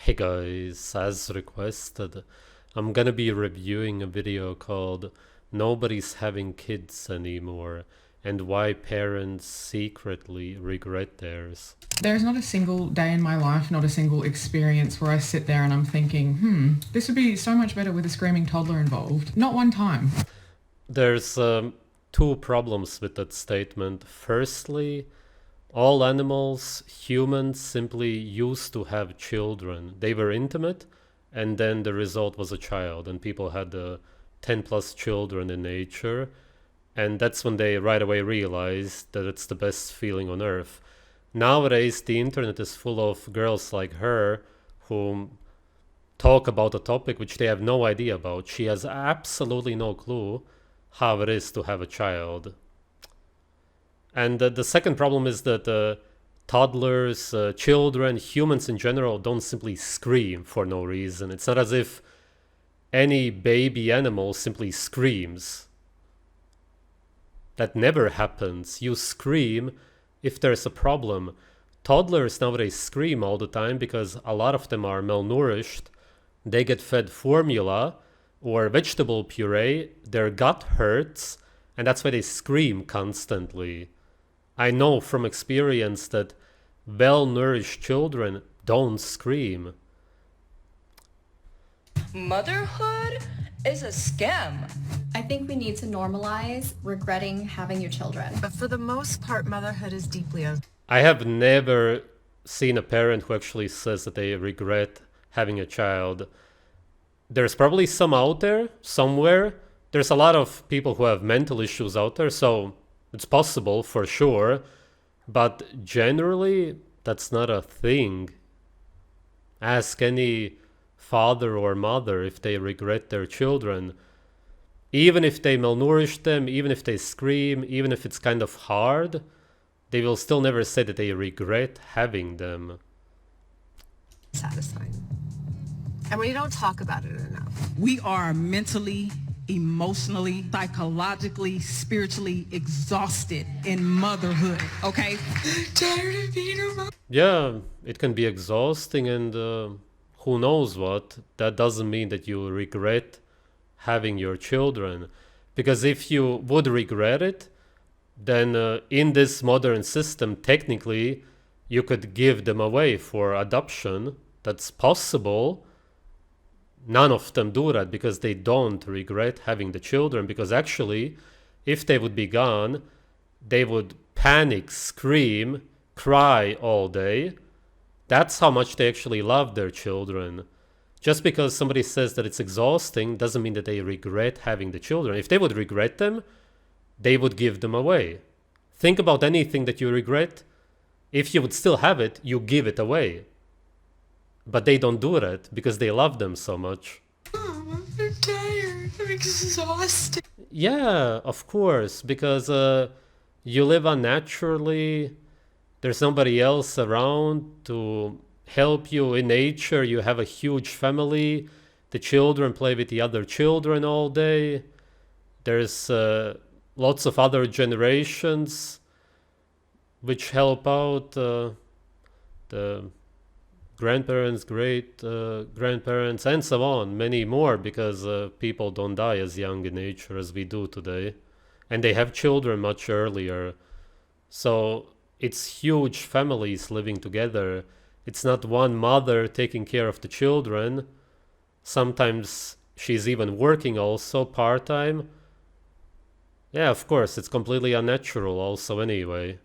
Hey guys, as requested, I'm gonna be reviewing a video called Nobody's Having Kids Anymore and Why Parents Secretly Regret Theirs. There's not a single day in my life, not a single experience where I sit there and I'm thinking, this would be so much better with a screaming toddler involved. Not one time. There's two problems with that statement. Firstly, all animals, humans, simply used to have children. They were intimate, and then the result was a child, and people had 10 plus children in nature. And that's when they right away realized that it's the best feeling on earth. Nowadays, the internet is full of girls like her who talk about a topic which they have no idea about. She has absolutely no clue how it is to have a child. And the second problem is that toddlers, children, humans in general don't simply scream for no reason. It's not as if any baby animal simply screams. That never happens. You scream if there's a problem. Toddlers nowadays scream all the time because a lot of them are malnourished. They get fed formula or vegetable puree, their gut hurts, and that's why they scream constantly. I know from experience that well-nourished children don't scream. Motherhood is a scam. I think we need to normalize regretting having your children. But for the most part, motherhood is deeply I have never seen a parent who actually says that they regret having a child. There's probably some out there, somewhere. There's a lot of people who have mental issues out there, so it's possible for sure. But generally, that's not a thing. Ask any father or mother if they regret their children. Even if they malnourish them, even if they scream, even if it's kind of hard, they will still never say that they regret having them. satisfying. And we don't talk about it enough. We are mentally, emotionally, psychologically, spiritually exhausted in motherhood, okay? Tired of being a mom. Yeah, it can be exhausting and who knows what. That doesn't mean that you regret having your children. Because if you would regret it, then in this modern system, technically, you could give them away for adoption. That's possible. None of them do that because they don't regret having the children. Because actually, if they would be gone, they would panic, scream, cry all day. That's how much they actually love their children. Just because somebody says that it's exhausting doesn't mean that they regret having the children. If they would regret them, they would give them away. Think about anything that you regret. If you would still have it, you give it away. But they don't do that because they love them so much. Mom, I'm tired. I'm exhausted. Yeah, of course, because you live unnaturally. There's nobody else around to help you in nature. You have a huge family. The children play with the other children all day. There's lots of other generations which help out the grandparents, great grandparents, and so on, many more, because people don't die as young in nature as we do today. And they have children much earlier. So it's huge families living together. It's not one mother taking care of the children. Sometimes she's even working also part-time. Yeah, of course, it's completely unnatural also anyway.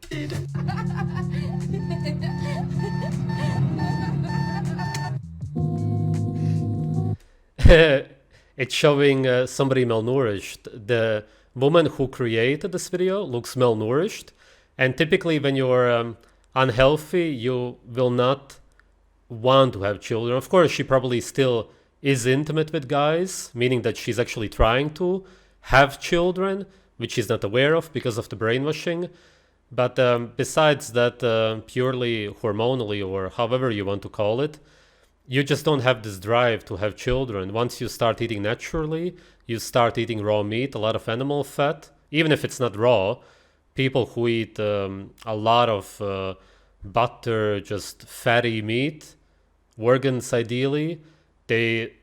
It's showing somebody malnourished. The woman who created this video looks malnourished. And typically when you're unhealthy, you will not want to have children. Of course, she probably still is intimate with guys, meaning that she's actually trying to have children, which she's not aware of because of the brainwashing. But besides that, purely hormonally or however you want to call it, you just don't have this drive to have children. Once you start eating naturally, you start eating raw meat, a lot of animal fat, even if it's not raw. People who eat a lot of butter, just fatty meat, organs ideally, they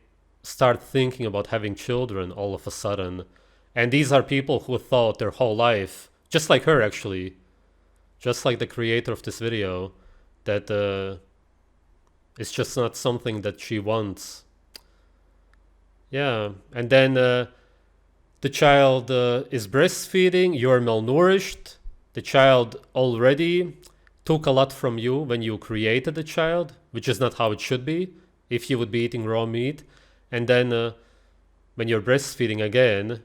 start thinking about having children all of a sudden. And these are people who thought their whole life, just like her actually, just like the creator of this video, that it's just not something that she wants. Yeah, and then the child is breastfeeding, you're malnourished, the child already took a lot from you when you created the child, which is not how it should be, if you would be eating raw meat. And then when you're breastfeeding again,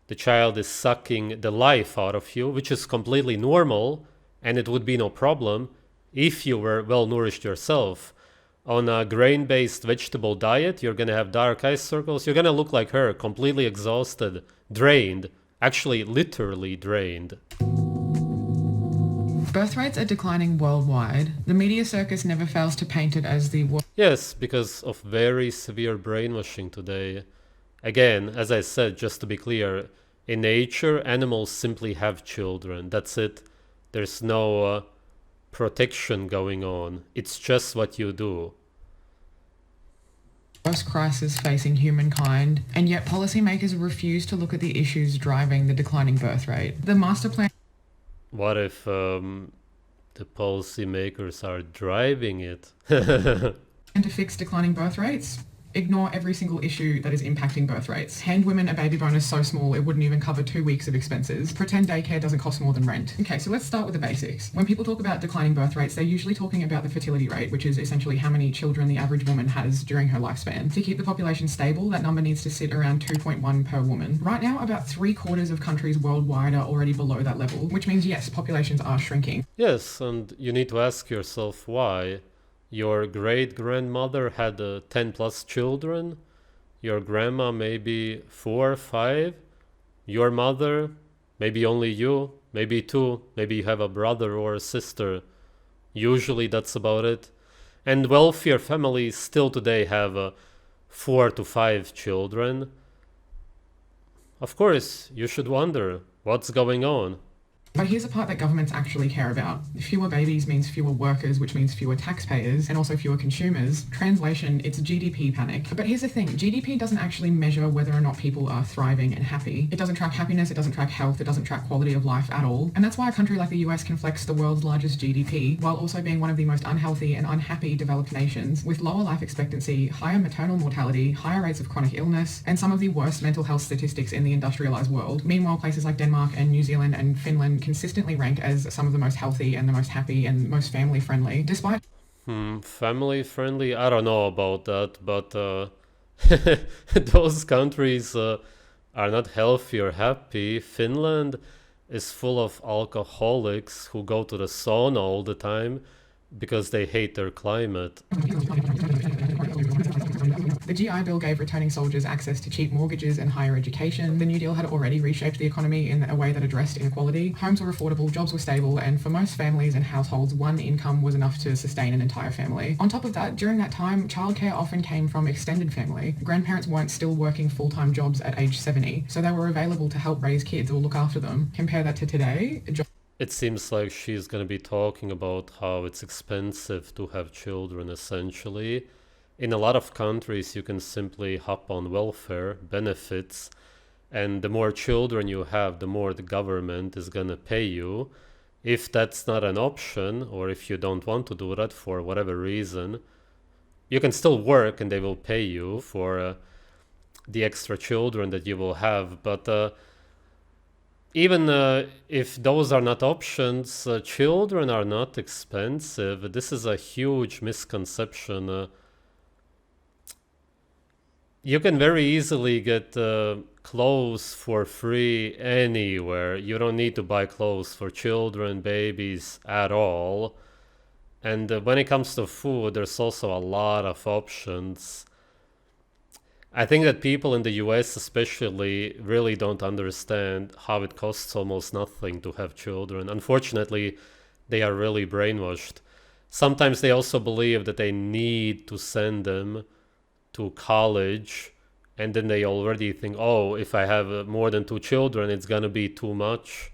the child is sucking the life out of you, which is completely normal, and it would be no problem if you were well nourished yourself. On a grain-based vegetable diet, you're going to have dark eye circles. You're going to look like her, completely exhausted, drained, actually literally drained. Birth rates are declining worldwide. The media circus never fails to paint it as the world. Yes, because of very severe brainwashing today. Again, as I said, just to be clear, in nature, animals simply have children. That's it. There's no protection going on. It's just what you do. Worst crisis facing humankind, and yet policymakers refuse to look at the issues driving the declining birth rate. The master plan. What if the policymakers are driving it? And to fix declining birth rates? Ignore every single issue that is impacting birth rates. Hand women a baby bonus so small it wouldn't even cover 2 weeks of expenses. Pretend daycare doesn't cost more than rent. Okay, so let's start with the basics. When people talk about declining birth rates, they're usually talking about the fertility rate, which is essentially how many children the average woman has during her lifespan. To keep the population stable, that number needs to sit around 2.1 per woman. Right now, about 3/4 of countries worldwide are already below that level, which means yes, populations are shrinking. Yes, and you need to ask yourself why. Your great-grandmother had 10 plus children. Your grandma maybe 4 or 5. Your mother, maybe only you, maybe 2. Maybe you have a brother or a sister. Usually that's about it. And wealthier families still today have 4 to 5 children. Of course, you should wonder what's going on. But here's a part that governments actually care about. Fewer babies means fewer workers, which means fewer taxpayers, and also fewer consumers. Translation, it's GDP panic. But here's the thing, GDP doesn't actually measure whether or not people are thriving and happy. It doesn't track happiness, it doesn't track health, it doesn't track quality of life at all. And that's why a country like the US can flex the world's largest GDP, while also being one of the most unhealthy and unhappy developed nations, with lower life expectancy, higher maternal mortality, higher rates of chronic illness, and some of the worst mental health statistics in the industrialized world. Meanwhile, places like Denmark and New Zealand and Finland consistently rank as some of the most healthy and the most happy and most family friendly, despite... Family friendly? I don't know about that, but those countries are not healthy or happy. Finland is full of alcoholics who go to the sauna all the time because they hate their climate. The GI Bill gave returning soldiers access to cheap mortgages and higher education. The New Deal had already reshaped the economy in a way that addressed inequality. Homes were affordable, jobs were stable, and for most families and households, one income was enough to sustain an entire family. On top of that, during that time, childcare often came from extended family. Grandparents weren't still working full-time jobs at age 70, so they were available to help raise kids or look after them. Compare that to today. It seems like she's going to be talking about how it's expensive to have children, essentially. In a lot of countries, you can simply hop on welfare benefits, and the more children you have, the more the government is going to pay you. If that's not an option, or if you don't want to do that for whatever reason, you can still work and they will pay you for the extra children that you will have. But even if those are not options, children are not expensive. This is a huge misconception. You can very easily get clothes for free anywhere. You don't need to buy clothes for children, babies at all. And when it comes to food, there's also a lot of options. I think that people in the US especially really don't understand how it costs almost nothing to have children. Unfortunately, they are really brainwashed. Sometimes they also believe that they need to send them to college, and then they already think, oh, if I have more than 2 children, it's gonna be too much.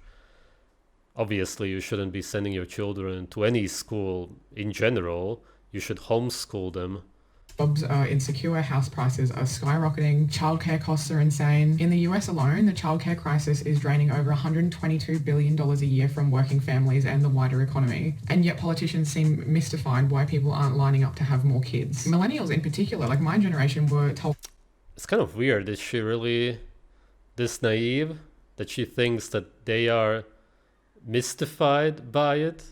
Obviously, you shouldn't be sending your children to any school in general. You should homeschool them. Jobs are insecure, house prices are skyrocketing, childcare costs are insane. In the US alone, the childcare crisis is draining over $122 billion a year from working families and the wider economy. And yet politicians seem mystified why people aren't lining up to have more kids. Millennials in particular, like my generation, were told... It's kind of weird. Is she really this naive that she thinks that they are mystified by it?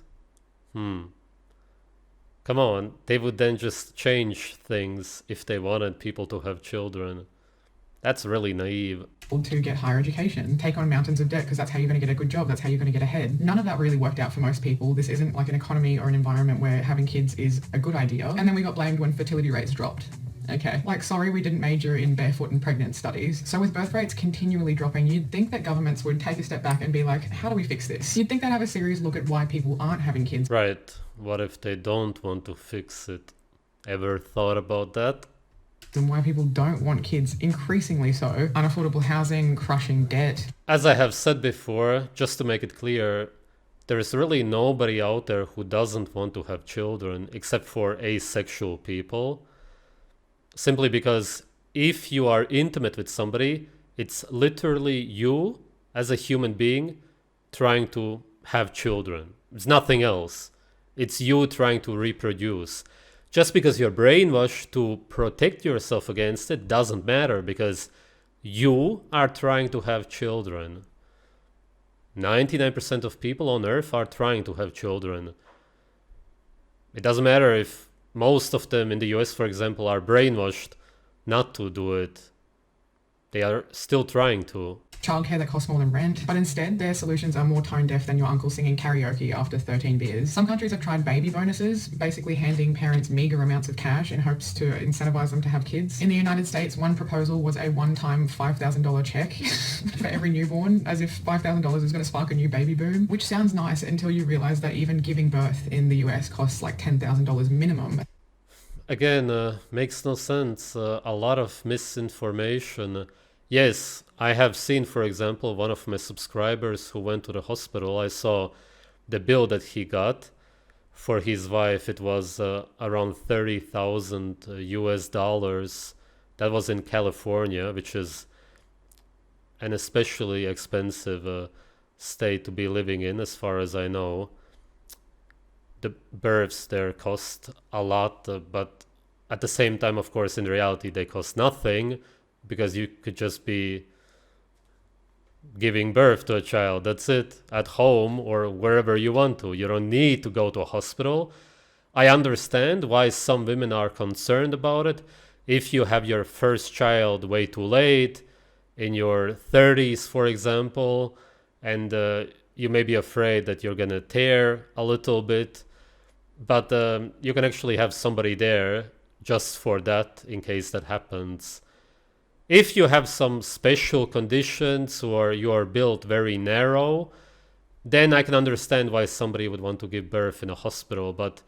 Come on, they would then just change things if they wanted people to have children. That's really naive. To get higher education, take on mountains of debt because that's how you're going to get a good job, that's how you're going to get ahead. None of that really worked out for most people. This isn't like an economy or an environment where having kids is a good idea. And then we got blamed when fertility rates dropped. Okay, like sorry we didn't major in barefoot and pregnant studies. So with birth rates continually dropping, you'd think that governments would take a step back and be like, how do we fix this? You'd think they'd have a serious look at why people aren't having kids. Right, what if they don't want to fix it? Ever thought about that? And why people don't want kids, increasingly so. Unaffordable housing, crushing debt. As I have said before, just to make it clear, there is really nobody out there who doesn't want to have children except for asexual people. Simply because if you are intimate with somebody, it's literally you as a human being trying to have children. It's nothing else. It's you trying to reproduce. Just because you're brainwashed to protect yourself against it doesn't matter because you are trying to have children. 99% of people on Earth are trying to have children. It doesn't matter if most of them in the US, for example, are brainwashed not to do it. They are still trying to. Childcare that costs more than rent, but instead their solutions are more tone deaf than your uncle singing karaoke after 13 beers. Some countries have tried baby bonuses, basically handing parents meager amounts of cash in hopes to incentivize them to have kids. In the United States, one proposal was a one-time $5,000 check for every newborn, as if $5,000 is going to spark a new baby boom, which sounds nice until you realize that even giving birth in the US costs like $10,000 minimum. Again, makes no sense. A lot of misinformation. Yes, I have seen, for example, one of my subscribers who went to the hospital. I saw the bill that he got for his wife. It was around 30,000 US dollars. That was in California, which is an especially expensive state to be living in, as far as I know. The births there cost a lot, but at the same time, of course, in reality, they cost nothing. Because you could just be giving birth to a child, that's it, at home or wherever you want to. You don't need to go to a hospital. I understand why some women are concerned about it. If you have your first child way too late, in your 30s, for example, and you may be afraid that you're going to tear a little bit, but you can actually have somebody there just for that in case that happens. If you have some special conditions or you are built very narrow, then I can understand why somebody would want to give birth in a hospital. But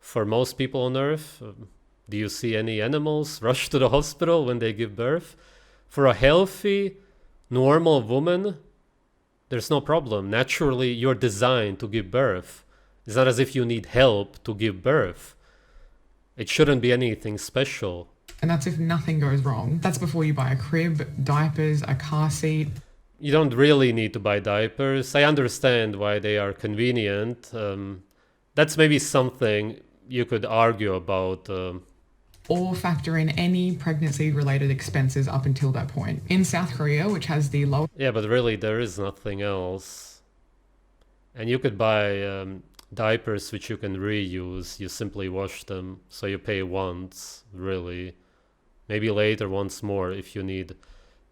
for most people on Earth, do you see any animals rush to the hospital when they give birth? For a healthy, normal woman, there's no problem. Naturally, you're designed to give birth. It's not as if you need help to give birth. It shouldn't be anything special. And that's if nothing goes wrong. That's before you buy a crib, diapers, a car seat. You don't really need to buy diapers. I understand why they are convenient. That's maybe something you could argue about. Or factor in any pregnancy-related expenses up until that point. In South Korea, which has the lowest... Yeah, but really there is nothing else. And you could buy diapers which you can reuse. You simply wash them, so you pay once, really. Maybe later once more if you need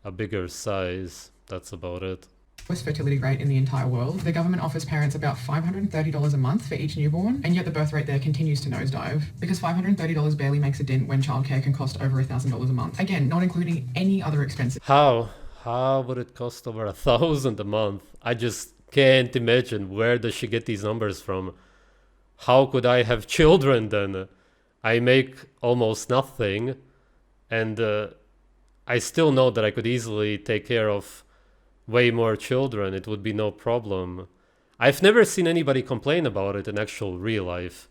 a bigger size. That's about it. Fertility rate in the entire world. The government offers parents about $530 a month for each newborn, and yet the birth rate there continues to nosedive because $530 barely makes a dent when childcare can cost over $1,000 a month. Again, not including any other expenses. How would it cost over $1,000 a month? I just can't imagine. Where does she get these numbers from? How could I have children then? I make almost nothing, and I still know that I could easily take care of way more children. It would be no problem. I've never seen anybody complain about it in actual real life.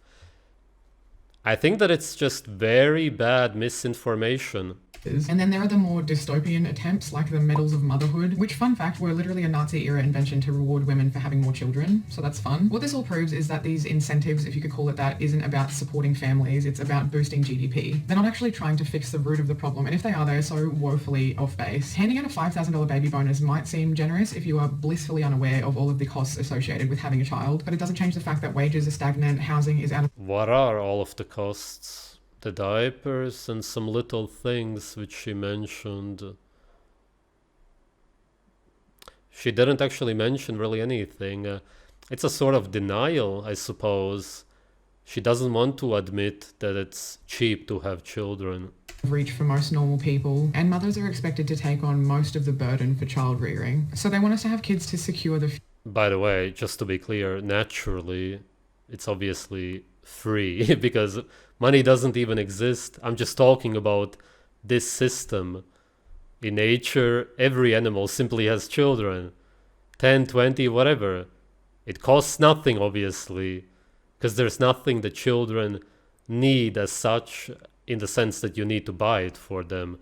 I think that it's just very bad misinformation. And then there are the more dystopian attempts like the Medals of Motherhood, which, fun fact, were literally a Nazi-era invention to reward women for having more children, so that's fun. What this all proves is that these incentives, if you could call it that, isn't about supporting families, it's about boosting GDP. They're not actually trying to fix the root of the problem, and if they are, they're so woefully off base. Handing out a $5,000 baby bonus might seem generous if you are blissfully unaware of all of the costs associated with having a child, but it doesn't change the fact that wages are stagnant, housing is out of... What are all of the costs? The diapers and some little things which she mentioned. She didn't actually mention really anything. It's a sort of denial, I suppose. She doesn't want to admit that it's cheap to have children. Reach for most normal people, and mothers are expected to take on most of the burden for child rearing. So they want us to have kids to secure the... By the way, just to be clear, naturally, it's obviously free because money doesn't even exist. I'm just talking about this system. In nature, every animal simply has children. 10, 20, whatever. It costs nothing, obviously, because there's nothing the children need as such, in the sense that you need to buy it for them.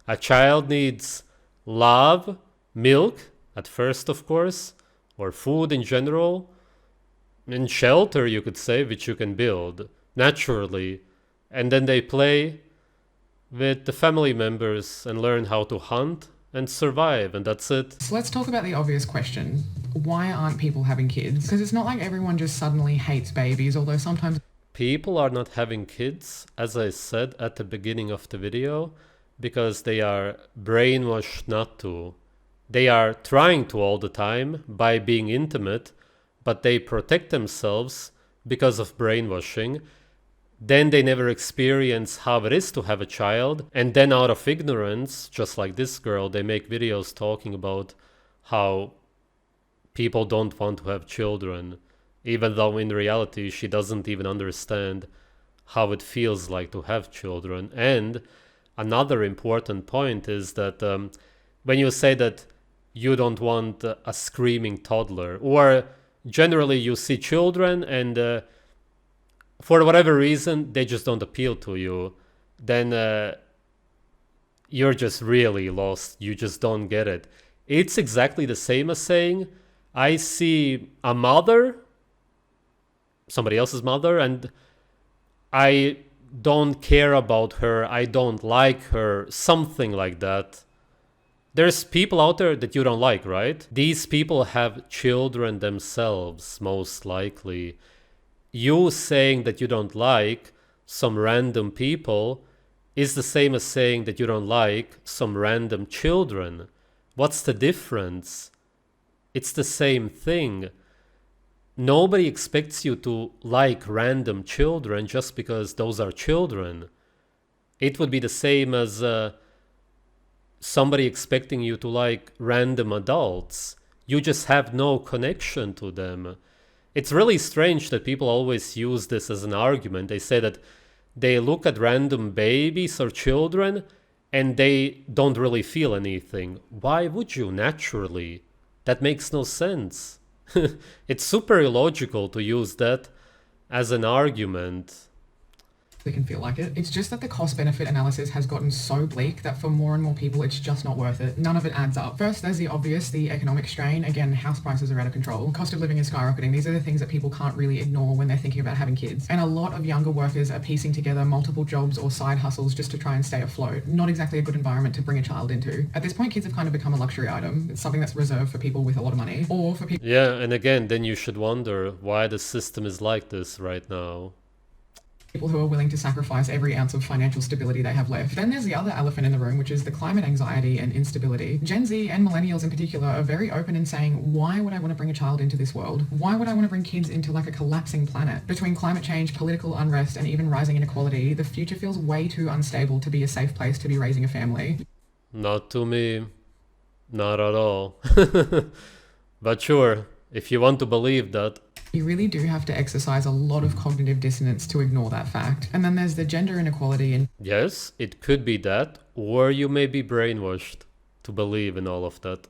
A child needs love, milk, at first, of course, or food in general, and shelter, you could say, which you can build naturally. And then they play with the family members and learn how to hunt and survive, and that's it. So let's talk about the obvious question. Why aren't people having kids? Because it's not like everyone just suddenly hates babies, although sometimes... People are not having kids, as I said at the beginning of the video, because they are brainwashed not to. They are trying to all the time by being intimate, but they protect themselves because of brainwashing. Then they never experience how it is to have a child. And then out of ignorance, just like this girl, they make videos talking about how people don't want to have children, even though in reality she doesn't even understand how it feels like to have children. And another important point is that when you say that you don't want a screaming toddler, or generally you see children and for whatever reason they just don't appeal to you, then you're just really lost. You just don't get it. It's exactly the same as saying, I see a mother, somebody else's mother, and I don't care about her, I don't like her, something like that. There's people out there that you don't like, right? These people have children themselves, most likely. You saying that you don't like some random people is the same as saying that you don't like some random children. What's the difference? It's the same thing. Nobody expects you to like random children just because those are children. It would be the same as somebody expecting you to like random adults. You just have no connection to them. It's really strange that people always use this as an argument. They say that they look at random babies or children and they don't really feel anything. Why would you naturally? That makes no sense. It's super illogical to use that as an argument. They can feel like it. It's just that the cost-benefit analysis has gotten so bleak that for more and more people, it's just not worth it. None of it adds up. First, there's the obvious, the economic strain. Again, house prices are out of control. Cost of living is skyrocketing. These are the things that people can't really ignore when they're thinking about having kids. And a lot of younger workers are piecing together multiple jobs or side hustles just to try and stay afloat. Not exactly a good environment to bring a child into. At this point, kids have kind of become a luxury item. It's something that's reserved for people with a lot of money, or for people... Yeah, and again, then you should wonder why the system is like this right now. People who are willing to sacrifice every ounce of financial stability they have left. Then there's the other elephant in the room, which is the climate anxiety and instability. Gen Z and millennials in particular are very open in saying, why would I want to bring a child into this world? Why would I want to bring kids into like a collapsing planet? Between climate change, political unrest, and even rising inequality, the future feels way too unstable to be a safe place to be raising a family. Not to me. Not at all. But sure, if you want to believe that. You really do have to exercise a lot of cognitive dissonance to ignore that fact. And then there's the gender inequality and... Yes, it could be that, or you may be brainwashed to believe in all of that.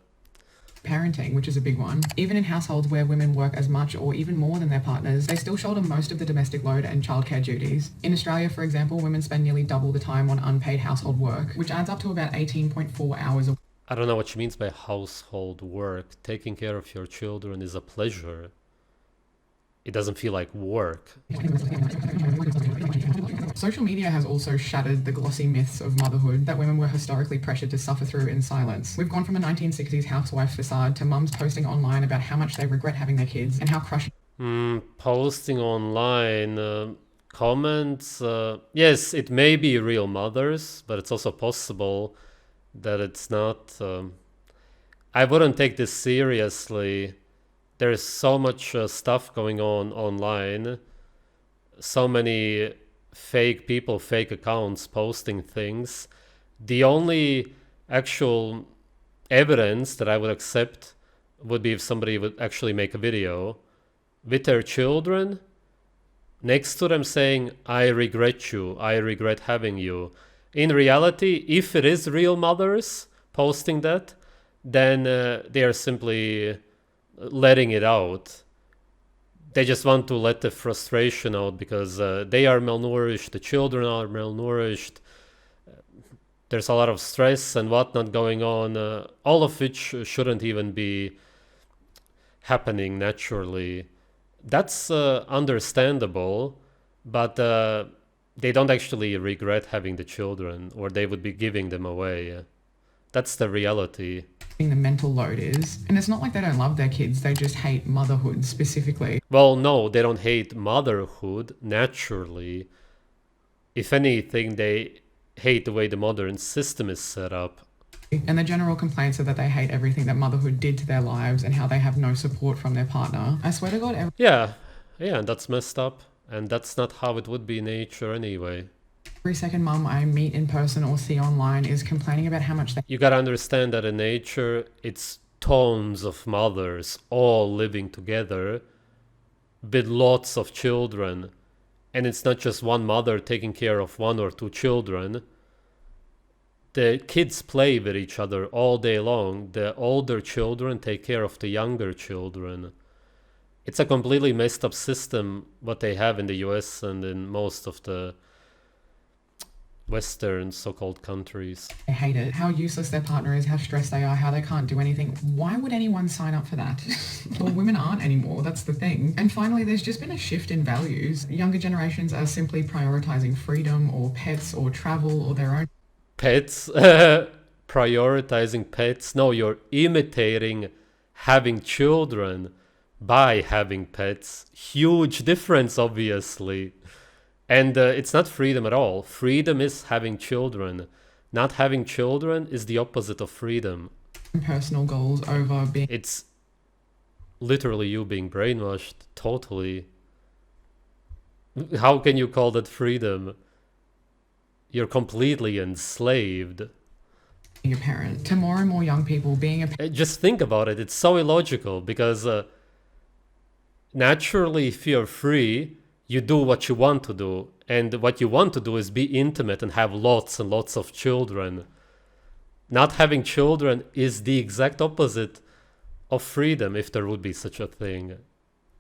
parenting, which is a big one. Even in households where women work as much or even more than their partners, they still shoulder most of the domestic load and childcare duties. In Australia, for example, women spend nearly double the time on unpaid household work, which adds up to about 18.4 hours a I don't know what she means by household work. Taking care of your children is a pleasure. It doesn't feel like work. Social media has also shattered the glossy myths of motherhood that women were historically pressured to suffer through in silence. We've gone from a 1960s housewife facade to mums posting online about how much they regret having their kids and how crushing Posting online comments. Yes, it may be real mothers, but it's also possible that it's not. I wouldn't take this seriously. There's so much stuff going on online. So many fake people, fake accounts posting things. The only actual evidence that I would accept would be if somebody would actually make a video with their children next to them saying, I regret you, I regret having you. In reality, if it is real mothers posting that, then they are simply letting it out. They just want to let the frustration out because they are malnourished, the children are malnourished. There's a lot of stress and whatnot going on, all of which shouldn't even be happening naturally. That's understandable, but they don't actually regret having the children, or they would be giving them away. That's the reality. the mental load is. And it's not like they don't love their kids, they just hate motherhood specifically. Well, no, they don't hate motherhood naturally. If anything, they hate the way the modern system is set up. And the general complaints are that they hate everything that motherhood did to their lives and how they have no support from their partner. I swear to God, Yeah, and that's messed up. And that's not how it would be in nature anyway. every second mum I meet in person or see online is complaining about how much they... You gotta understand that in nature, it's tons of mothers all living together with lots of children. And it's not just one mother taking care of one or two children. The kids play with each other all day long. The older children take care of the younger children. It's a completely messed up system what they have in the US and in most of the Western so-called countries. They hate it. How useless their partner is, how stressed they are, how they can't do anything. Why would anyone sign up for that? Well, women aren't anymore, that's the thing. And finally, there's just been a shift in values. Younger generations are simply prioritizing freedom or pets or travel or their own... Pets? Prioritizing pets? No, you're imitating having children by having pets. Huge difference, obviously. And it's not freedom at all. Freedom is having children. Not having children is the opposite of freedom. Personal goals over being... It's literally you being brainwashed, totally. How can you call that freedom? You're completely enslaved. being a parent. To more and more young people, being a... Just think about it. It's so illogical because naturally, if you're free, you do what you want to do. And what you want to do is be intimate and have lots and lots of children. Not having children is the exact opposite of freedom, if there would be such a thing.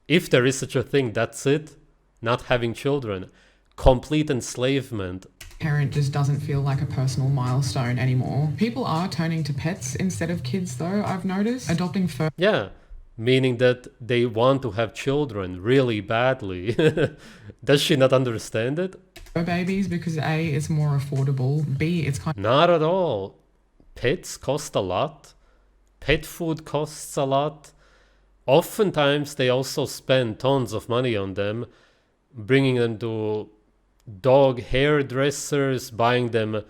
If there is such a thing, that's it. Not having children. Complete enslavement. Parent just doesn't feel like a personal milestone anymore. People are turning to pets instead of kids, though, I've noticed. Adopting fur... Yeah. Meaning that they want to have children really badly. Does she not understand it? babies because A, it's more affordable, B, it's kind of... Not at all. Pets cost a lot. Pet food costs a lot. Oftentimes they also spend tons of money on them, bringing them to dog hairdressers, buying them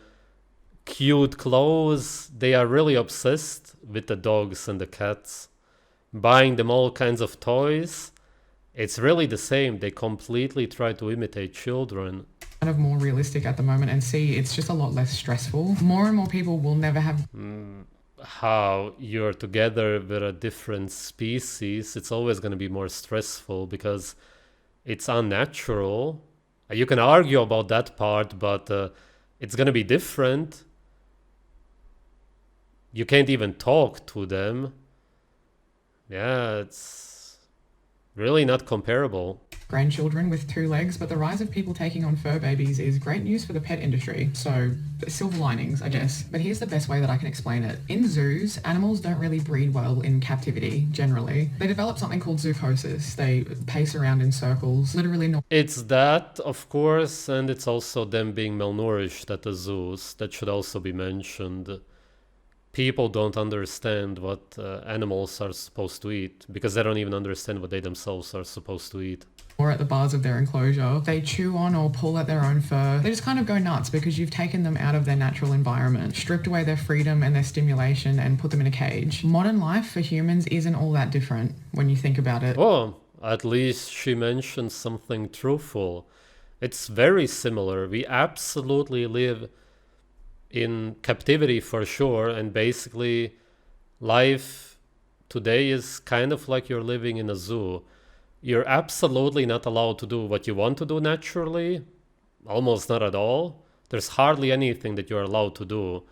cute clothes. They are really obsessed with the dogs and the cats. Buying them all kinds of toys. It's really the same. They completely try to imitate children. kind of more realistic at the moment and see it's just a lot less stressful. More and more people will never have... How you're together with a different species, it's always going to be more stressful because it's unnatural. You can argue about that part, but it's going to be different. You can't even talk to them. Yeah, it's really not comparable. grandchildren with 2 legs, but the rise of people taking on fur babies is great news for the pet industry. So, silver linings, I guess. But here's the best way that I can explain it. In zoos, animals don't really breed well in captivity, generally. They develop something called zoochosis. They pace around in circles, literally not. It's that, of course, and it's also them being malnourished at the zoos. That should also be mentioned. People don't understand what animals are supposed to eat because they don't even understand what they themselves are supposed to eat. Or at the bars of their enclosure. They chew on or pull at their own fur. They just kind of go nuts because you've taken them out of their natural environment, stripped away their freedom and their stimulation and put them in a cage. Modern life for humans isn't all that different when you think about it. Oh, at least she mentioned something truthful. It's very similar. We absolutely live in captivity for sure, and basically life today is kind of like you're living in a zoo. You're absolutely not allowed to do what you want to do naturally, almost not at all. There's hardly anything that you're allowed to do.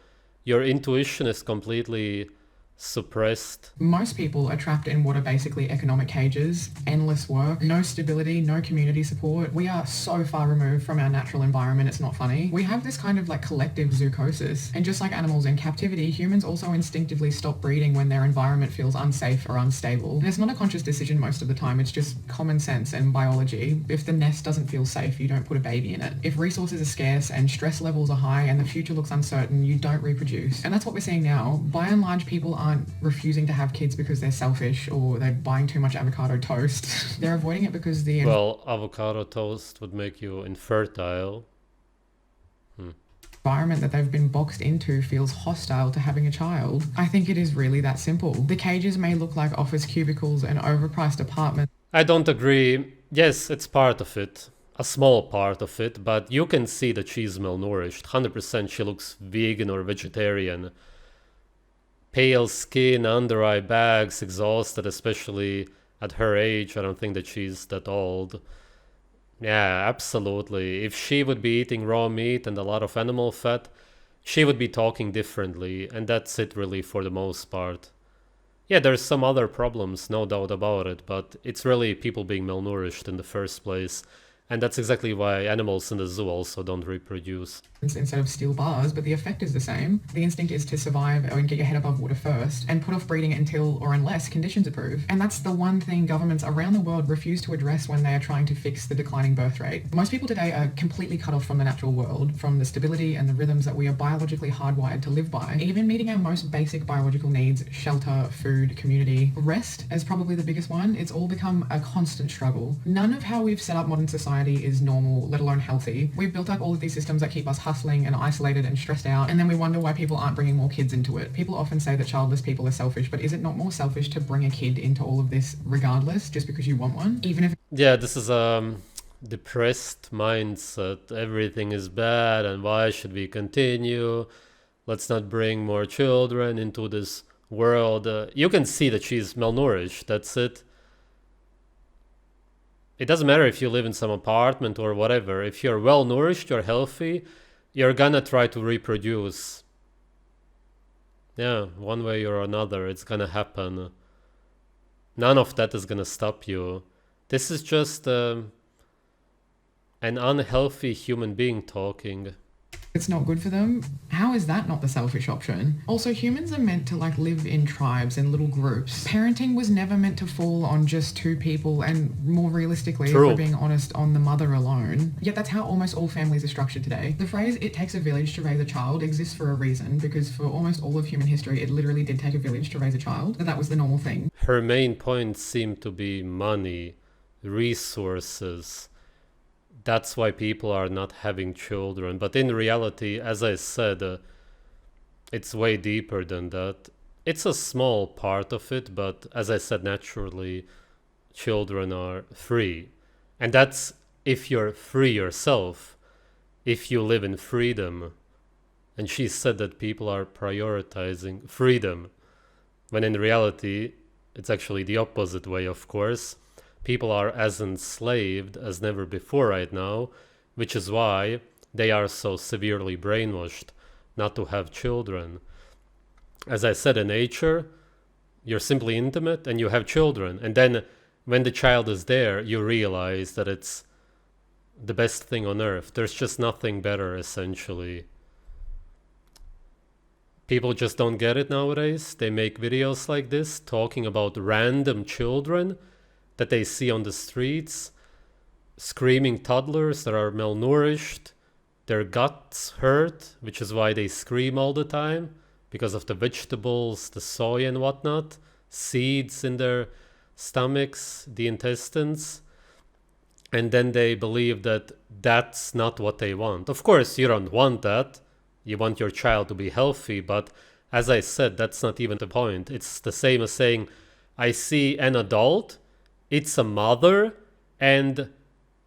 Your intuition is completely suppressed. Most people are trapped in what are basically economic cages, endless work, no stability, no community support. We are so far removed from our natural environment, it's not funny. We have this kind of like collective zoochosis, and just like animals in captivity, humans also instinctively stop breeding when their environment feels unsafe or unstable. And it's not a conscious decision most of the time, it's just common sense and biology. If the nest doesn't feel safe, you don't put a baby in it. If resources are scarce and stress levels are high and the future looks uncertain, you don't reproduce. And that's what we're seeing now. By and large, people aren't refusing to have kids because they're selfish or they're buying too much avocado toast. They're avoiding it because the Well, avocado toast would make you infertile. environment that they've been boxed into feels hostile to having a child. I think it is really that simple. The cages may look like office cubicles and overpriced apartments. I don't agree. Yes, it's part of it. A small part of it, but you can see that she's malnourished. 100% she looks vegan or vegetarian. Pale skin, under-eye bags, exhausted, especially at her age. I don't think that she's that old. Yeah, absolutely. If she would be eating raw meat and a lot of animal fat, she would be talking differently, and that's it really for the most part. Yeah, there's some other problems, no doubt about it, but it's really people being malnourished in the first place. And that's exactly why animals in the zoo also don't reproduce. Instead of steel bars, but the effect is the same. The instinct is to survive and get your head above water first and put off breeding until or unless conditions improve. And that's the one thing governments around the world refuse to address when they are trying to fix the declining birth rate. Most people today are completely cut off from the natural world, from the stability and the rhythms that we are biologically hardwired to live by. Even meeting our most basic biological needs, shelter, food, community, rest is probably the biggest one. It's all become a constant struggle. None of how we've set up modern society is normal, let alone healthy. We've built up all of these systems that keep us hustling and isolated and stressed out, and then we wonder why people aren't bringing more kids into it. People often say that childless people are selfish, but is it not more selfish to bring a kid into all of this regardless, just because you want one? Even if Yeah, this is a depressed mindset. Everything is bad, and why should we continue? Let's not bring more children into this world. You can see that she's malnourished, that's it. It doesn't matter if you live in some apartment or whatever. If you're well nourished, you're healthy, you're gonna try to reproduce. Yeah, one way or another, it's gonna happen. None of that is gonna stop you. This is just an unhealthy human being talking. it's not good for them, how is that not the selfish option? Also, humans are meant to like live in tribes and little groups. Parenting was never meant to fall on just 2 people, and more realistically, True. if we're being honest, on the mother alone. Yet that's how almost all families are structured today. The phrase, "it takes a village to raise a child," exists for a reason, because for almost all of human history, it literally did take a village to raise a child. That was the normal thing. Her main points seem to be money, resources. That's why people are not having children. But in reality, as I said, it's way deeper than that. It's a small part of it, but as I said, naturally, children are free. And that's if you're free yourself, if you live in freedom. And she said that people are prioritizing freedom, when in reality, it's actually the opposite way, of course. People are as enslaved as never before right now, which is why they are so severely brainwashed not to have children. As I said, in nature, You're simply intimate and you have children. And then when the child is there, you realize that it's the best thing on earth. There's just nothing better, essentially. People just don't get it nowadays. They make videos like this talking about random children that they see on the streets, screaming toddlers that are malnourished, their guts hurt, which is why they scream all the time, because of the vegetables, the soy and whatnot, seeds in their stomachs, the intestines. And then they believe that that's not what they want. Of course, you don't want that. You want your child to be healthy, but as I said, that's not even the point. It's the same as saying, I see an adult, it's a mother, and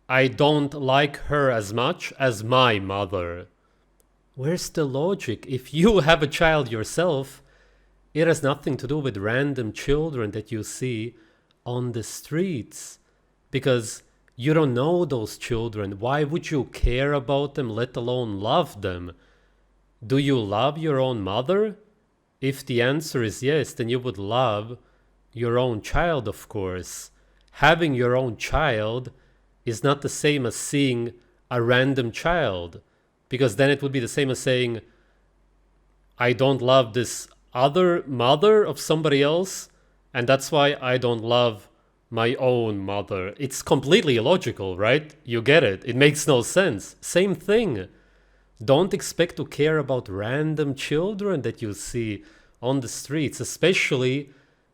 I don't like her as much as my mother. Where's the logic? If you have a child yourself, it has nothing to do with random children that you see on the streets, because you don't know those children. Why would you care about them, let alone love them? Do you love your own mother? If the answer is yes, then you would love your own child, of course. Having your own child is not the same as seeing a random child, because then it would be the same as saying, I don't love this other mother of somebody else, and that's why I don't love my own mother. It's completely illogical, right? You get it. It makes no sense. Same thing. Don't expect to care about random children that you see on the streets, especially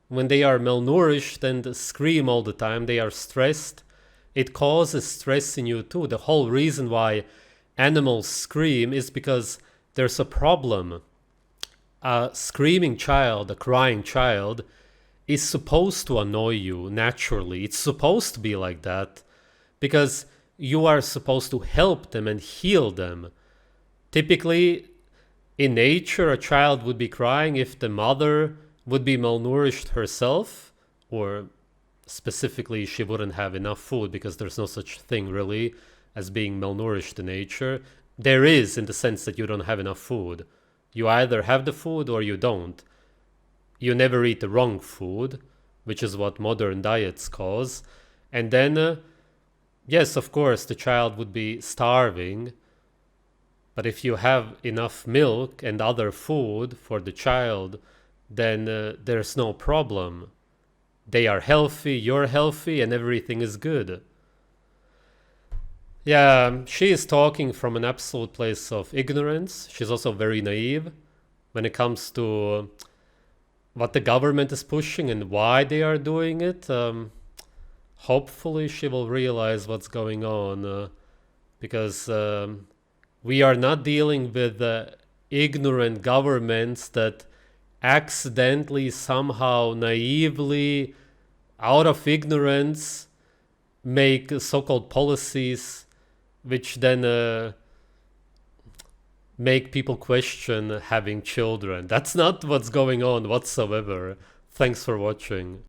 when they are malnourished and scream all the time. They are stressed. It causes stress in you too. The whole reason why animals scream is because there's a problem. A screaming child, a crying child, is supposed to annoy you naturally. It's supposed to be like that because you are supposed to help them and heal them. Typically, in nature, a child would be crying if the mother would be malnourished herself, or specifically she wouldn't have enough food, because there's no such thing really as being malnourished in nature. There is, in the sense that you don't have enough food. You either have the food or you don't. You never eat the wrong food, which is what modern diets cause. And then, yes, of course, the child would be starving. But if you have enough milk and other food for the child, then there's no problem. They are healthy, you're healthy, and everything is good. Yeah, she is talking from an absolute place of ignorance. She's also very naive when it comes to what the government is pushing and why they are doing it. Hopefully she will realize what's going on, because we are not dealing with ignorant governments that accidentally, somehow, naively, out of ignorance, make so-called policies which then make people question having children. That's not what's going on whatsoever. Thanks for watching.